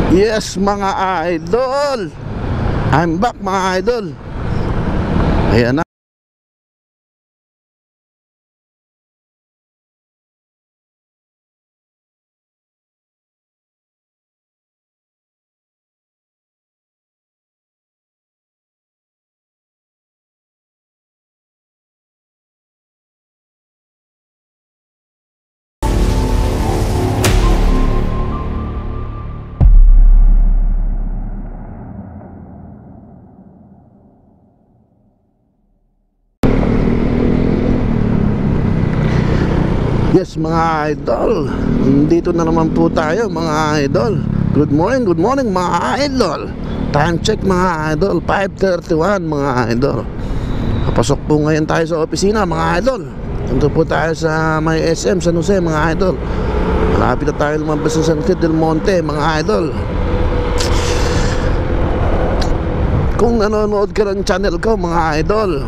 Yes mga idol, I'm back mga idol. Ayan na. Yes mga idol, dito na naman po tayo mga idol. Good morning mga idol. Time check mga idol, 5:31 mga idol. Papasok po ngayon tayo sa opisina mga idol. Dito po tayo sa may SM San Jose mga idol. Malapit na tayo lumabas sa San Del Monte mga idol. Kung nanonood ka ng channel ko mga idol,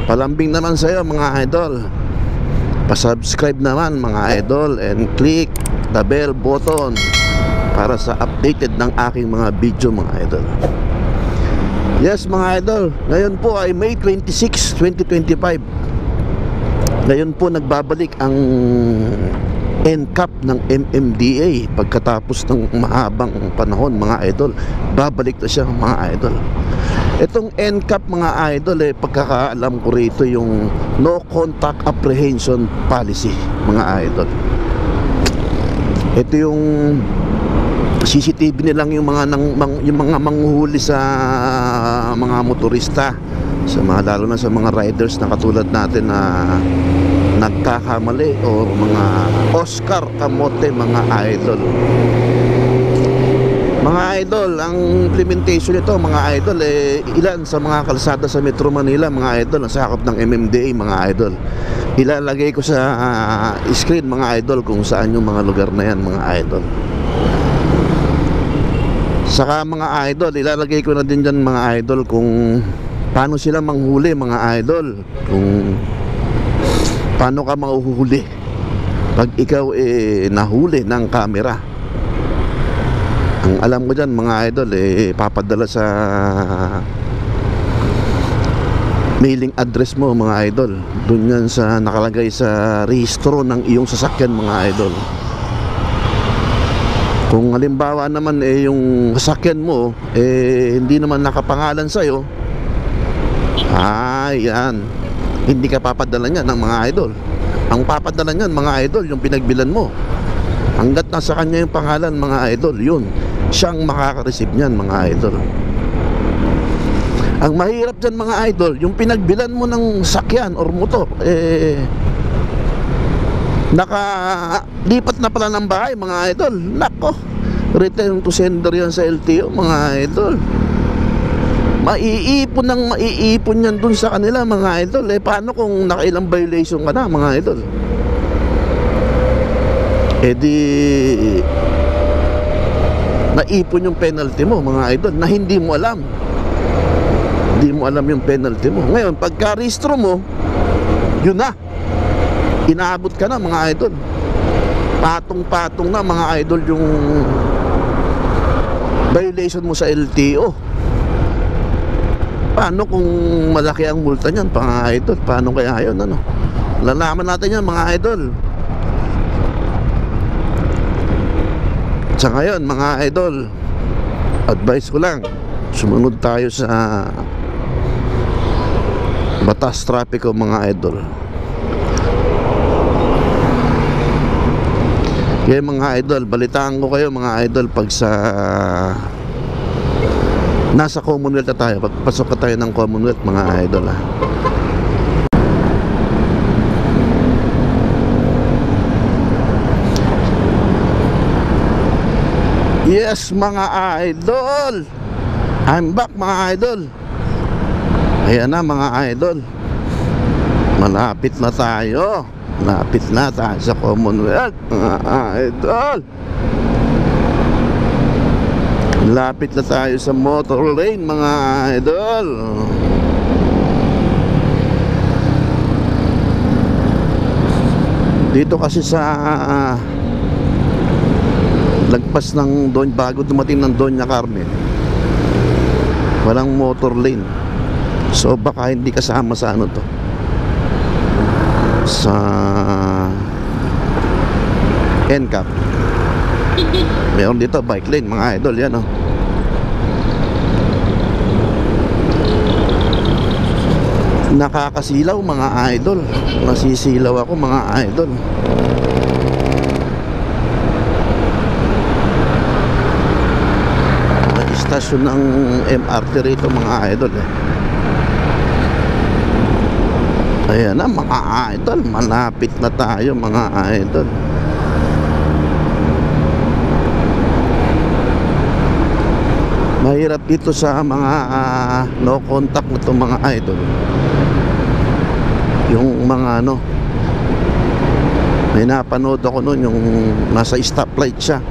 palambing naman sa'yo mga idol. Pa-subscribe naman mga idol and click the bell button para sa updated ng aking mga video mga idol. Yes mga idol, ngayon po ay May 26, 2025. Ngayon po nagbabalik ang NCAP ng MMDA pagkatapos ng mahabang panahon mga idol. Babalik na siya mga idol. Itong NCAP mga idol pagkakaalam ko rito yung No Contact Apprehension Policy mga idol. Ito yung CCTV nilang yung mga manghuhuli sa mga motorista, sa mga, lalo na sa mga riders na katulad natin na nagkakamali o mga Oscar kamote mga idol. Mga idol, ang implementation nito mga idol ilan sa mga kalsada sa Metro Manila mga idol ang sakop ng MMDA mga idol. Ilalagay ko sa screen mga idol kung saan yung mga lugar na yan mga idol. Saka mga idol, ilalagay ko na din dyan mga idol kung paano sila manghuli mga idol, kung paano ka mahuhuli pag ikaw nahuli ng camera. Ang alam ko dyan mga idol papadala sa mailing address mo mga idol. Doon yan sa nakalagay sa rehistro ng iyong sasakyan mga idol. Kung halimbawa naman yung sasakyan mo hindi naman nakapangalan sa'yo, yan, hindi ka papadala niyan ng mga idol. Ang papadala niyan mga idol yung pinagbilan mo. Hanggat nasa kanya yung pangalan mga idol, yun siyang makaka-receive niyan mga idol. Ang mahirap dyan mga idol, yung pinagbilan mo ng sakyan or motor nakalipat na pala ng bahay mga idol. Nako, return to sender yan sa LTO mga idol. Maiipon yan dun sa kanila mga idol. Paano kung nakailang violation ka na mga idol? Di naipon yung penalty mo mga idol na hindi mo alam. Hindi mo alam yung penalty mo. Ngayon pagka-rehistro mo, yun na, inaabot ka na mga idol. Patong-patong na mga idol yung violation mo sa LTO. Paano kung malaki ang multa niyan mga idol? Paano kaya yun ano? Lalaman natin yan mga idol. Sa ngayon mga idol, advice ko lang, sumunod tayo sa batas trapiko mga idol. Kaya mga idol, balitaan ko kayo mga idol pag sa nasa Commonwealth na tayo, pagpasok ka tayo ng Commonwealth mga idol Yes mga idol, I'm back mga idol. Ayan na mga idol, malapit na tayo. Malapit na tayo sa Commonwealth mga idol. Malapit na tayo sa motor lane mga idol. Dito kasi sa lagpas ng Don, bago dumating ng Doña Carmen, walang motor lane. So baka hindi kasama sa ano to, sa NCAP. Meron dito bike lane mga idol, yan oh. Nakakasilaw mga idol, nasisilaw ako mga idol. May istasyon ng MRT rito mga idol eh. Ayan na mga idol, malapit na tayo mga idol. Mahirap dito sa mga no contact na itong mga idol. Yung mga ano, may napanood ako noon, yung nasa stoplight siya,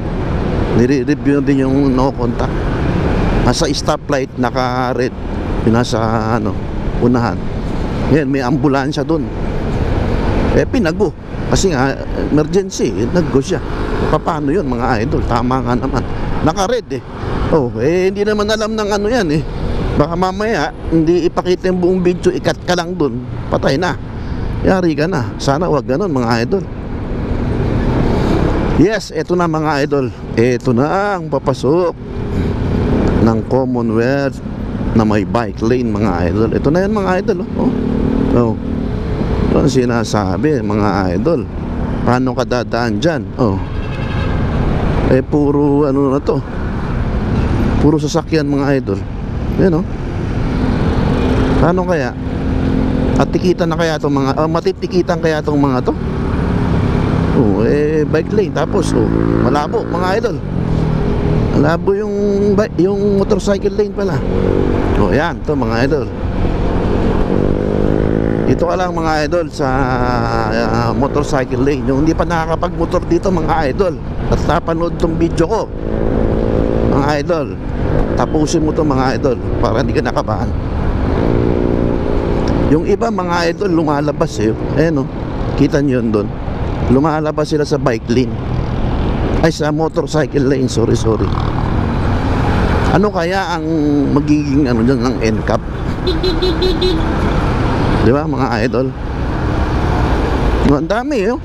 nire-review din yung no contact. Nasa stoplight, naka-red, yung nasa ano, unahan. Ngayon may ambulansya doon, eh pinago kasi nga emergency, naggo siya. Paano yun mga idol? Tama nga naman, naka-red eh. Oh, eh hindi naman alam ng ano yan eh. Baka mamaya hindi ipakita yung buong video, ikat ka lang dun, patay na, yari ka na. Sana wag ganon mga idol. Yes, eto na mga idol, eto na ang papasok ng Commonwealth na may bike lane mga idol. Ito na yan mga idol oh. Oh. Ito ang sinasabi mga idol. Paano ka dadaan dyan? Oh. Eh puro ano na to, puro sasakyan mga idol. Yan o. Paano kaya? At tikitan na kaya itong mga matitikitan kaya itong mga to? Oh, eh bike lane. Tapos oh, malabo mga idol. Malabo yung motorcycle lane pala. Oh, yan to mga idol. Ito ka lang mga idol sa motorcycle lane. Yung hindi pa nakakapag-motor dito mga idol at napanood tong video ko mga idol, tapusin mo to mga idol para hindi ka nakabahan. Yung iba mga idol lumalabas eh. Ayan oh, kita nyo yun doon, lumalabas sila sa bike lane, ay sa motorcycle lane, sorry. Ano kaya ang magiging ano dyan ng NCAP? Di ba mga idol? Ang dami oh.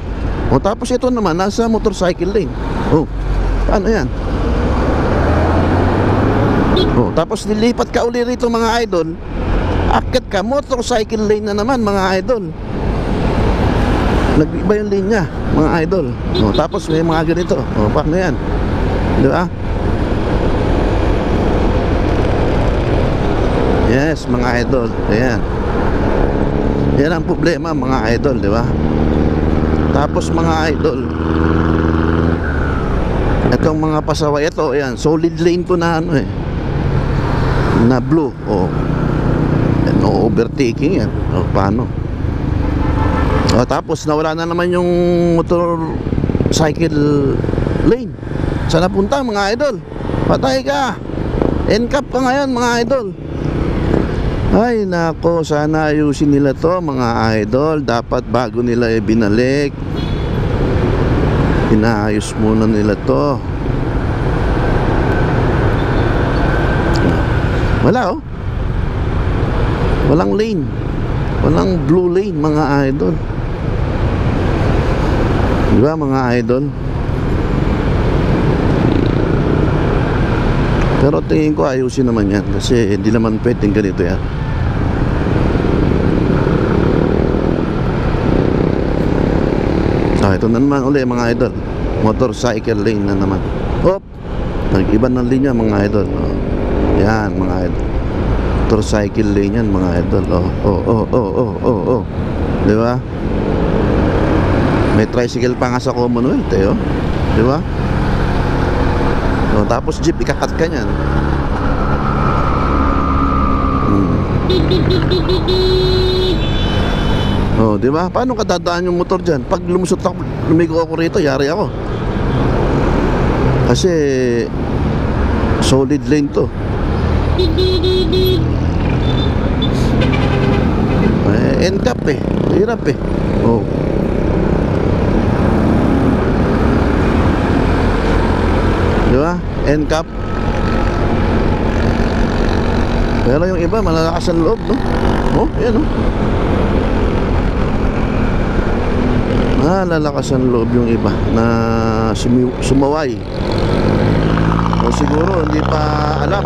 O tapos ito naman nasa motorcycle lane. Oh, ano yan? Oh, tapos nilipat ka uli rito mga idol, akit ka, motorcycle lane na naman mga idol. Nag-iba yung linya mga idol. Oh, tapos may mga ganito. Oh, paano yan? Di ba? Yes mga idol, ayan. Yan ang problema mga idol, di ba? Tapos mga idol, itong mga pasaway, ito, ayan, solid lane to na ano eh, na blue. Oh, no overtaking yan. Oh, paano? Oh, tapos nawala na naman yung motorcycle lane. Saan napunta mga idol? Patay ka. NCAP ka ngayon mga idol. Ay nako, sana ayusin nila to mga idol. Dapat bago nila binalik, inaayos muna nila to. Wala oh, walang lane, walang blue lane mga idol. Di ba mga idol? Pero tingin ko ayusin naman yan, kasi hindi naman pwedeng ganito yan. Ito na naman uli mga idol, motorcycle lane na naman. Hop, nag-iba ng linya mga idol. Oh. Yan mga idol, motorcycle lane yan mga idol. Oh. Di ba? May tricycle pa nga sa Commonwealth eh, oh. Di ba? Oh, tapos jeep, ikakat ka niyan. Oh, di ba? Paano ka dadaan yung motor diyan? Pag lumusot ako, lumigo ako rito, yari ako. Kasi solid lane to. NCAP eh. Hirap eh. Oh. NCAP. Pero yung iba malalakas ang loob, no? Oh, yan, no? Malalakas ang loob yung iba na sumaway. O siguro hindi pa alam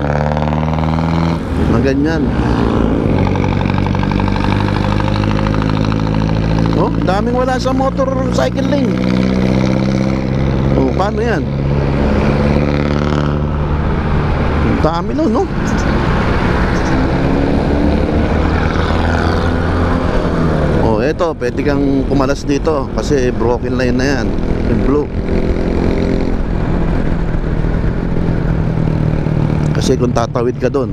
na ganyan. Oh, daming wala sa motorcycle lane. Oh, paano yan? Ang dami nun, no? Oh, eto, pwede kang kumalas dito kasi broken line na yan. Yung blue. Kasi kung tatawid ka doon,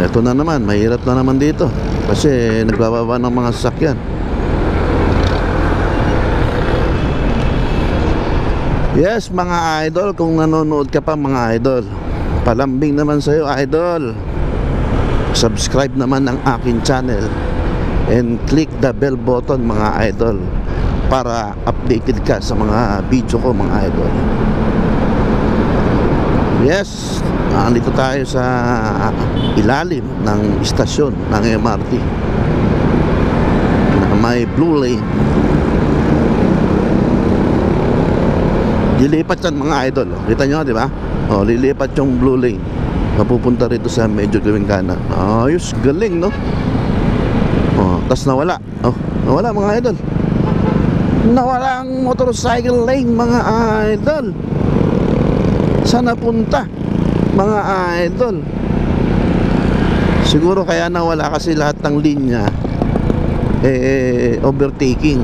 ito na naman, mahirap na naman dito kasi nagbababa ng mga sasakyan. Yes, mga idol, kung nanonood ka pa mga idol, palambing naman sa'yo idol, subscribe naman ang aking channel and click the bell button mga idol para updated ka sa mga video ko mga idol. Yes, andito tayo sa ilalim ng istasyon ng MRT na may blue lane. Lilipat yan mga idol, kita nyo, di ba? Oh, lilipat yung blue lane, mapupunta rito sa medyo gawing kanan. Ayos, galing, no? Oh, tas nawala. Oh, nawala mga idol. Nawala ang motorcycle lane mga idol. Saan napunta mga idol? Siguro kaya nawala kasi lahat ng linya overtaking,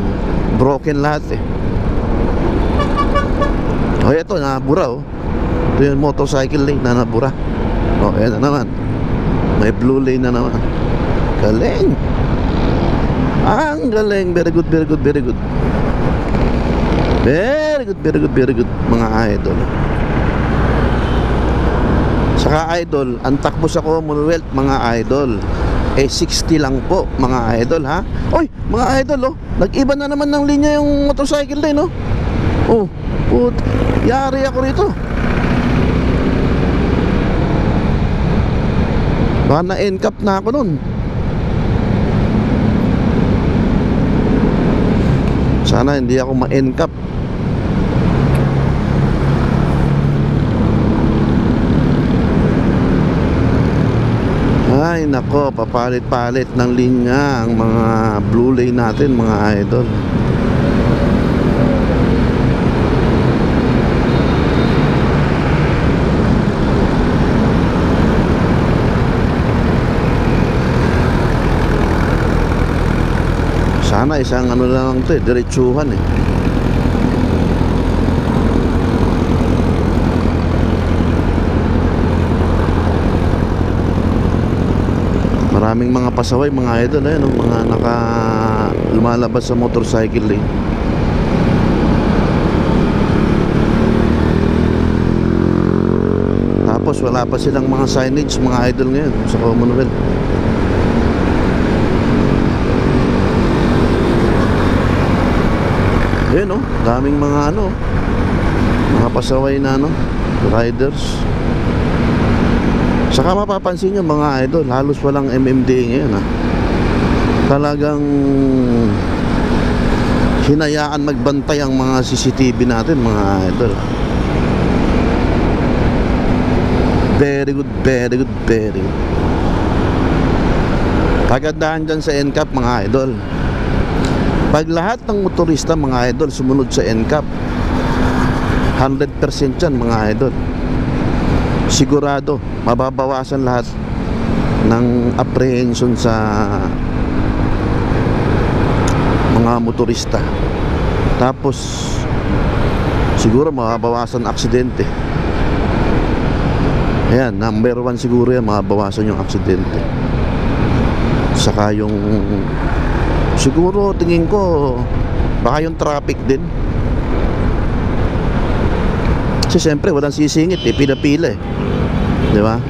broken lahat eh. Oh, ito nabura oh. Ito yung motorcycle lane na nabura. Oh, ayan na naman. May blue lane na naman. Galing. Ang galing. Very good, very good, very good. Very good, very good, very good mga idol. Saka idol, ang takbo sa Commonwealth mga idol 60 lang po mga idol ha. Oy mga idol oh, nag-iba na naman ng linya yung motorcycle lane oh. Oh, yari ako rito. Baka na-NCAP na ako nun. Sana hindi ako ma-NCAP. Ay nako, papalit-palit ng linya ang mga blue lane natin mga idol. Sana isang ano lang ito diretsuhan eh. Maraming mga pasaway mga idol eh, no? Mga lumalabas sa motorcycle lane. Tapos wala pa silang mga signage mga idol ngayon sa Commonwealth. Ayan oh, daming mga mga pasaway na riders. Saka mapapansin nyo mga idol, halos walang MMDA ngayon ha. Talagang hinayaan magbantay ang mga CCTV natin mga idol. Very good, very good, very good. Kagandahan dyan sa NCAP mga idol, pag lahat ng motorista mga idol sumunod sa NCAP, 100% yan mga idol, sigurado mababawasan lahat ng apprehension sa mga motorista. Tapos siguro mababawasan aksidente. Ayan, number 1 siguro yan, mababawasan yung aksidente. Saka yung siguro tingin ko baka yung traffic din. Kasi siyempre walang sisingit eh, pila-pila eh, di ba?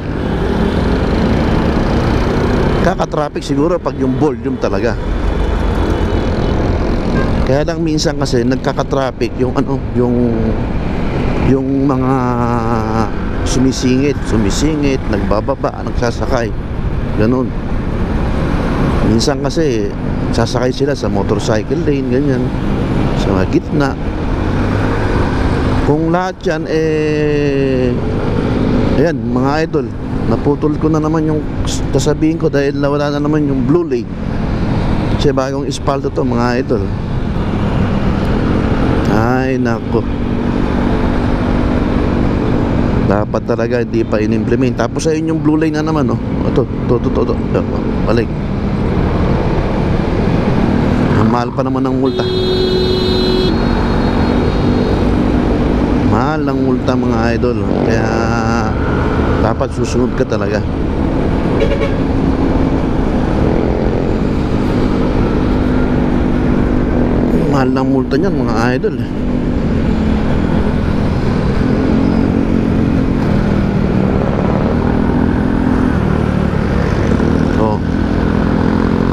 Kaka-traffic siguro pag yung volume talaga. Kaya lang minsan kasi nagkaka-traffic yung ano, yung mga sumisingit, nagbababa, nagsasakay. Ganun. Minsan kasi sasakay sila sa motorcycle lane, ganyan, sa mga gitna. Kung lahat yan ayan mga idol, naputol ko na naman yung sasabihin ko dahil nawala na naman yung blue lane. Kasi bagong espalto to mga idol. Ay nako, dapat talaga hindi pa in-implement. Tapos ayun yung blue lane na naman, oh. Ito, balik. Ang mahal pa naman ng multa. Mahal ng multa mga idol. Kaya dapat susunod ka talaga. Mahal ng multa niyan mga idol.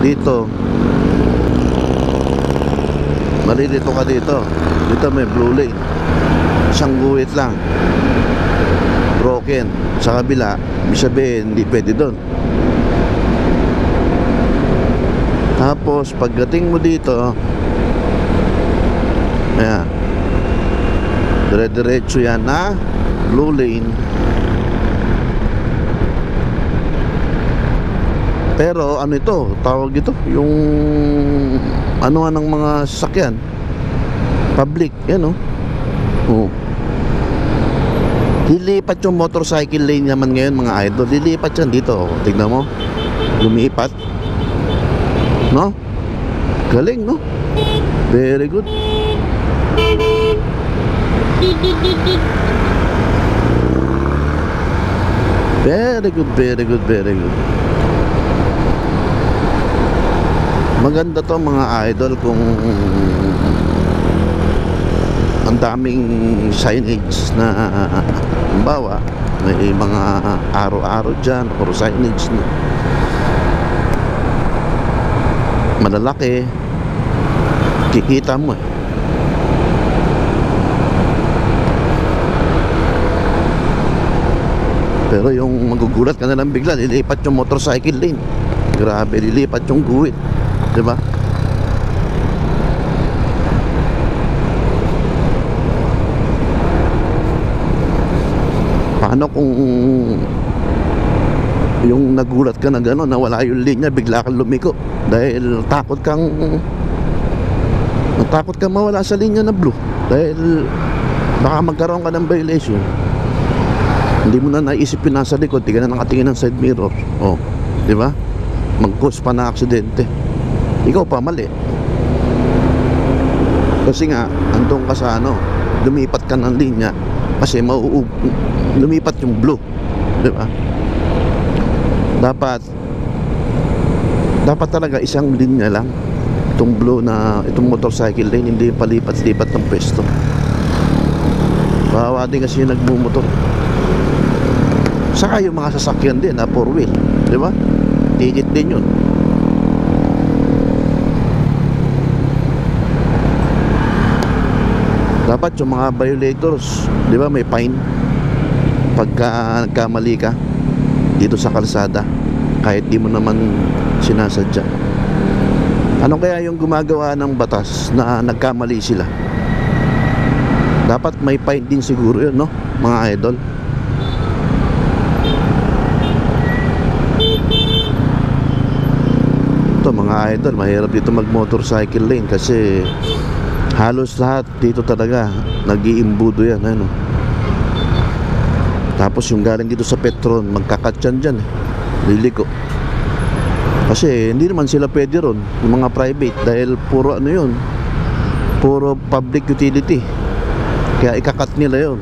Dito malilito ka dito. Dito may blue lane, isang guhit lang, broken. Sa kabila, ibig sabihin hindi pwede doon. Tapos pagdating mo dito, ayan, dire-diretso yan na blue lane. Pero ano ito, tawag ito, yung ano ng mga sasakyan public, yan oh. Oh. Lilipat yung motorcycle lane naman ngayon mga idol. Lilipat yan dito, oh. Tignan mo, lumipat, no? Galing, no? Very good. Very good, very good, very good. Maganda to mga idol kung ang daming signage na halimbawa may mga araw-araw dyan or signage na malalaki, kikita mo eh. Pero yung magugulat ka na lang bigla, lilipat yung motorcycle lane. Grabe, lilipat yung guhit, diba? Paano kung yung nagulat ka na gano'n, nawala yung linya, bigla kang lumiko dahil natakot kang mawala sa linya na blue dahil baka magkaroon ka ng violation. Hindi mo na naisip yung nasa likod, di ka na nakatingin ng side mirror, oh, diba? Mag-cause pa na aksidente, ikaw pa mali. Kasi nga andun ka sa ano, lumipat ka ng linya kasi lumipat yung blue, diba? Dapat talaga isang linya lang itong blue na itong motorcycle lane, hindi palipat-lipat ng pwesto. Bawa din kasi yung nagmumotor, saka yung mga sasakyan din na 4-wheel, diba? Ticket din yun. Dapat yung mga violators, di ba, may fine pagka nagkamali ka dito sa kalsada kahit di mo naman sinasadya. Ano kaya yung gumagawa ng batas na nagkamali sila? Dapat may fine din siguro yun, no, mga idol? Mga idol, mahirap dito mag motorcycle lane kasi halos lahat dito talaga nag-iimbudo yan, ano? Tapos yung galing dito sa Petron, magkakatyan dyan eh, liliko. Kasi hindi naman sila pwede ron, yung mga private, dahil puro ano yun, puro public utility, kaya ikakat nila yun.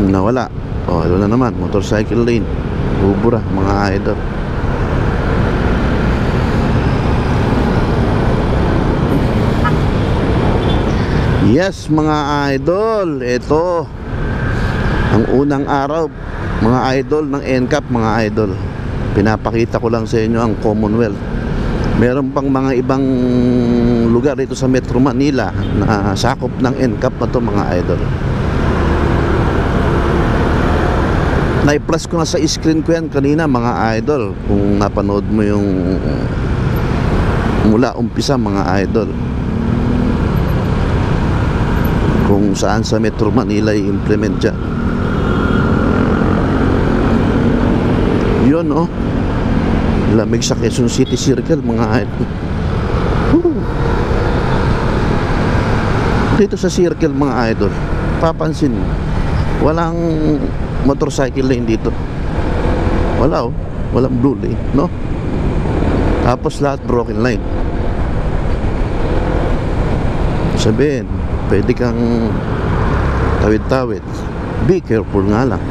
Nawala, oh, ito na naman, motorcycle lane, bubura mga idol. Yes mga idol, ito ang unang araw mga idol ng NCAP mga idol. Pinapakita ko lang sa inyo ang Commonwealth. Meron pang mga ibang lugar dito sa Metro Manila na sakop ng NCAP na to mga idol. Na-plus ko na sa screen ko yan kanina mga idol, kung napanood mo yung mula umpisa mga idol, kung saan sa Metro Manila i-implement dyan. Yun oh, lamig sa Quezon City Circle mga idol. Dito sa circle mga idol, papansin mo, walang motorcycle lane dito. Wala oh, walang blue lane, no? Tapos lahat broken line. Sabihin, pwede kang tawid-tawid. Be careful nga lang.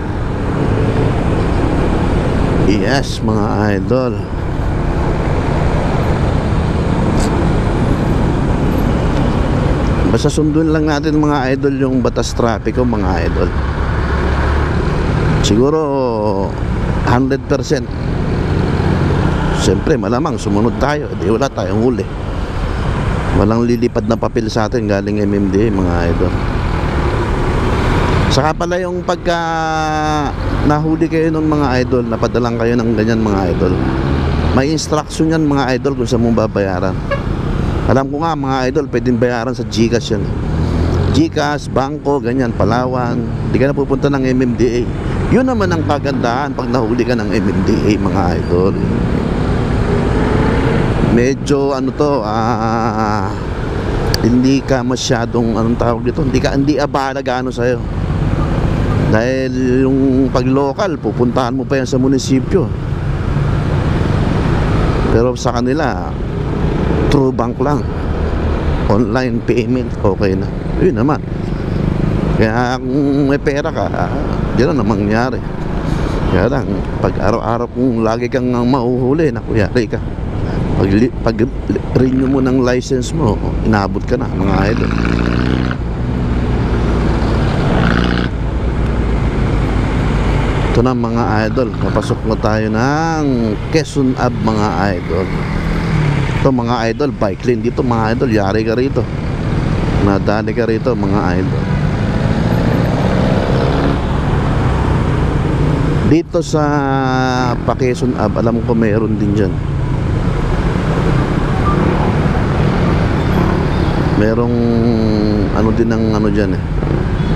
Yes mga idol. Basta sundin lang natin mga idol yung batas trapiko mga idol. Siguro 100%. Siyempre malamang sumunod tayo, di wala tayong huli. Walang lilipad na papel sa atin galing MMDA mga idol. Saka pala yung pagka nahuli kayo ng mga idol, napadalang kayo ng ganyan mga idol, may instruction yan mga idol kung saan mong babayaran. Alam ko nga mga idol, pwedeng bayaran sa GCash yan. GCash, Bangko, ganyan, Palawan. Hindi ka na pupunta ng MMDA. Yun naman ang kagandahan pag nahuli ka ng MMDA mga idol. Medyo ano to, hindi ka masyadong, anong tawag dito, hindi abala gaano sa'yo. Dahil yung pag local, pupuntahan mo pa yan sa munisipyo. Pero sa kanila, through bank lang, online payment, okay na. Yun naman. Kaya kung may pera ka, yun ang mangyari. Kaya lang, pag araw-araw kung lagi kang mahuhuli, nakuyari ka. Pag renew mo ng license mo, inabot ka na mga idol. Ito na mga idol, papasok na tayo ng Quezon Ave mga idol. Ito mga idol, bike lane dito mga idol, yari ka rito, nadali ka rito mga idol. Dito sa Quezon Ave, alam ko mayroon din dyan. Merong ano din ng ano dyan eh,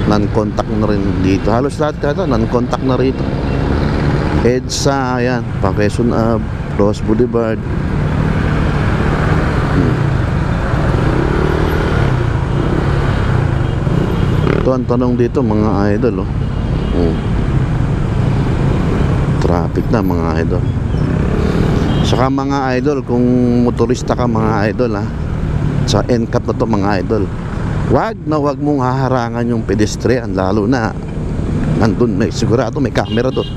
non-contact na rin dito. Halos lahat kata non-contact na rito. EDSA, ayan, Quezon Ave, Ross Boulevard. Ito ang tanong dito mga idol oh. Traffic na mga idol. Saka mga idol, kung motorista ka mga idol ha, sa NCAP na to mga idol, wag mong haharangan yung pedestrian, lalo na nandun may sigurado may camera doon.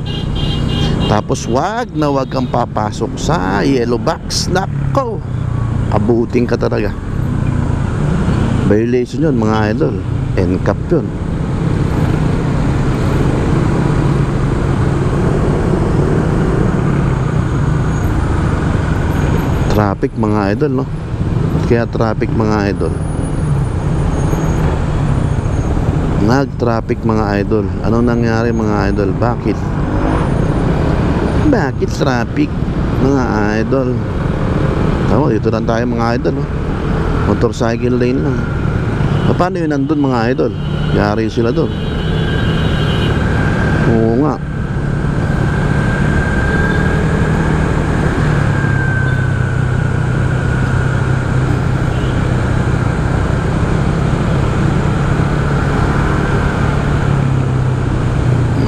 Tapos wag kang papasok sa yellow box. Nako, abuting ka talaga. Violation yun mga idol, NCAP yun. Traffic mga idol no. Kaya traffic mga idol, nag-traffic mga idol. Anong nangyari mga idol? Bakit traffic mga idol? Tama, dito lang tayo mga idol oh. Motorcycle lane lang. Paano yun nandun mga idol? Yari sila doon. Oo nga.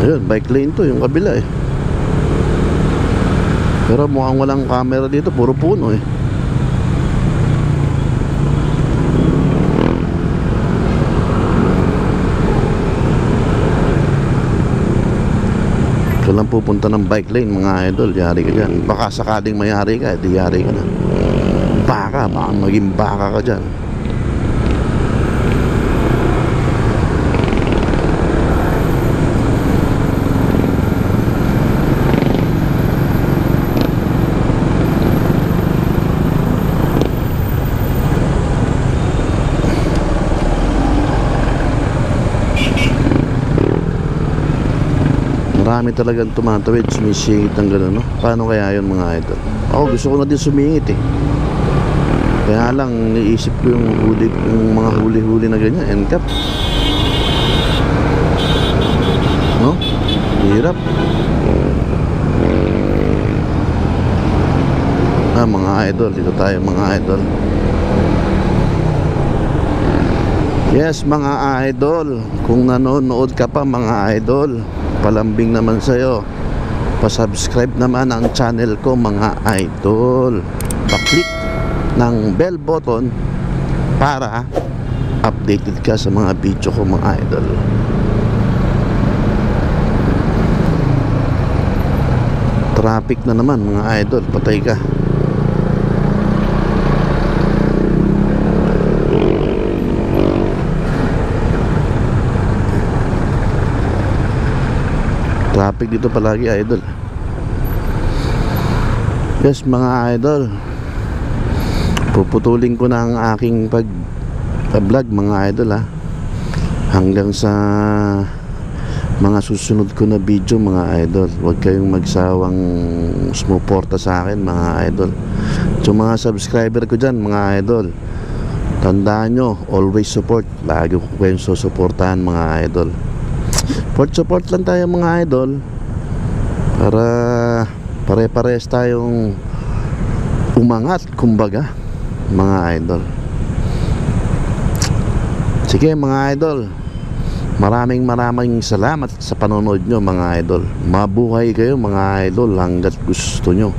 Ayun, bike lane to, yung kabila eh. Pero mukhang walang camera dito, puro puno eh. Ito lang pupunta ng bike lane mga idol, yari ka dyan. Baka sakaling mayari ka, di yari ka na. Baka maging baka ka dyan. Marami talagang tumatawid, sumisingit ng gano'n, no? Paano kaya yun mga idol? Ako gusto ko na din sumingit eh. Kaya lang niisip ko yung mga huli-huli na ganyan, NCAP. No? Hirap. Mga idol, dito tayo mga idol. Yes mga idol, kung nanonood ka pa mga idol, palambing naman sa'yo, pasubscribe naman ang channel ko mga idol, pa-click ng bell button para updated ka sa mga video ko mga idol. Traffic na naman mga idol, patay ka. Traffic dito palagi idol. Yes mga idol, puputulin ko na ang aking pag-vlog mga idol hanggang sa mga susunod ko na video mga idol. Huwag kayong magsawang sumuporta sa akin mga idol. So mga subscriber ko dyan mga idol, tandaan nyo, always support. Lagi ko kayong susuportahan mga idol. Support lang tayo mga idol, para pare-pares tayong umangat kumbaga mga idol. Sige mga idol, maraming salamat sa panonood nyo mga idol. Mabuhay kayo mga idol hanggat gusto nyo.